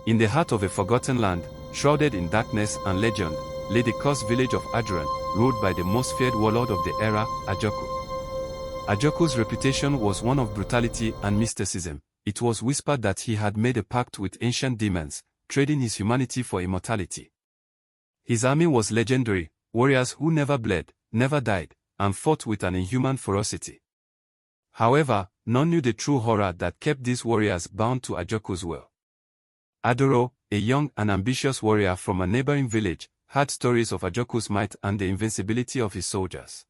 In the heart of a forgotten land, shrouded in darkness and legend, lay the cursed village of Aduran, ruled by the most feared warlord of the era, Ajoku. Ajoku's reputation was one of brutality and mysticism. It was whispered that he had made a pact with ancient demons, trading his humanity for immortality. His army was legendary, warriors who never bled, never died, and fought with an inhuman ferocity. However, none knew the true horror that kept these warriors bound to Ajoku's will. Adoro, a young and ambitious warrior from a neighboring village, heard stories of Ajoku's might and the invincibility of his soldiers.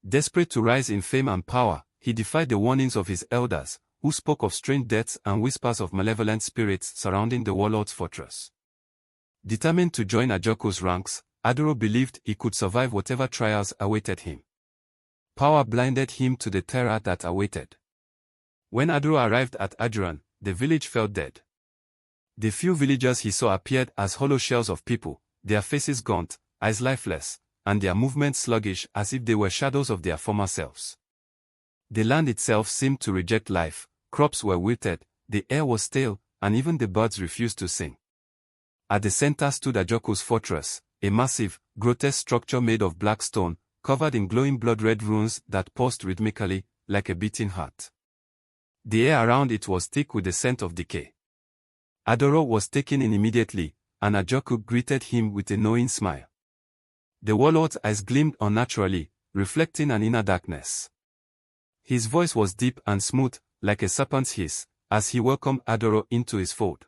Desperate to rise in fame and power, he defied the warnings of his elders, who spoke of strange deaths and whispers of malevolent spirits surrounding the warlord's fortress. Determined to join Ajoku's ranks, Adoro believed he could survive whatever trials awaited him. Power blinded him to the terror that awaited. When Adoro arrived at Aduran, the village fell dead. The few villagers he saw appeared as hollow shells of people, their faces gaunt, eyes lifeless, and their movements sluggish as if they were shadows of their former selves. The land itself seemed to reject life, crops were wilted, the air was stale, and even the birds refused to sing. At the center stood Ajoku's fortress, a massive, grotesque structure made of black stone, covered in glowing blood-red runes that pulsed rhythmically, like a beating heart. The air around it was thick with the scent of decay. Adoro was taken in immediately, and Ajoku greeted him with a knowing smile. The warlord's eyes gleamed unnaturally, reflecting an inner darkness. His voice was deep and smooth, like a serpent's hiss, as he welcomed Adoro into his fold.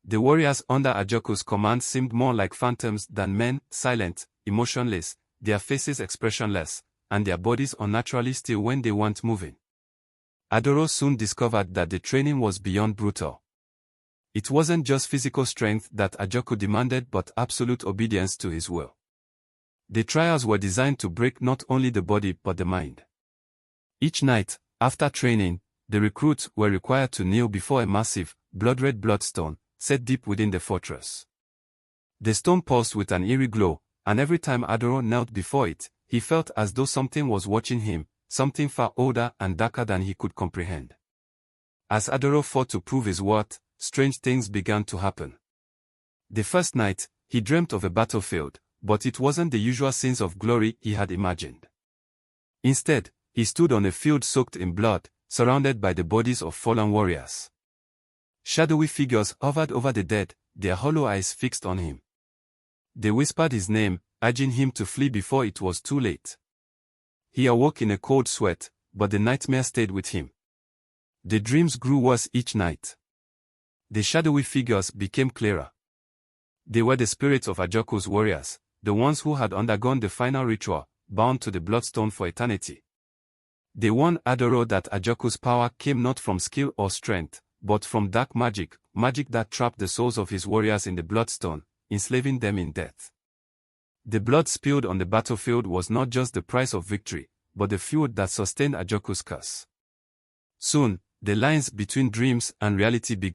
The warriors under Ajoku's command seemed more like phantoms than men, silent, emotionless, their faces expressionless, and their bodies unnaturally still when they weren't moving. Adoro soon discovered that the training was beyond brutal. It wasn't just physical strength that Ajoku demanded but absolute obedience to his will. The trials were designed to break not only the body but the mind. Each night, after training, the recruits were required to kneel before a massive, blood-red bloodstone, set deep within the fortress. The stone pulsed with an eerie glow, and every time Adoro knelt before it, he felt as though something was watching him, something far older and darker than he could comprehend. As Adoro fought to prove his worth, strange things began to happen. The first night, he dreamt of a battlefield, but it wasn't the usual scenes of glory he had imagined. Instead, he stood on a field soaked in blood, surrounded by the bodies of fallen warriors. Shadowy figures hovered over the dead, their hollow eyes fixed on him. They whispered his name, urging him to flee before it was too late. He awoke in a cold sweat, but the nightmare stayed with him. The dreams grew worse each night. The shadowy figures became clearer. They were the spirits of Ajoku's warriors, the ones who had undergone the final ritual, bound to the bloodstone for eternity. They warned Adoro that Ajoku's power came not from skill or strength, but from dark magic, magic that trapped the souls of his warriors in the bloodstone, enslaving them in death. The blood spilled on the battlefield was not just the price of victory, but the fuel that sustained Ajoku's curse. Soon, the lines between dreams and reality began.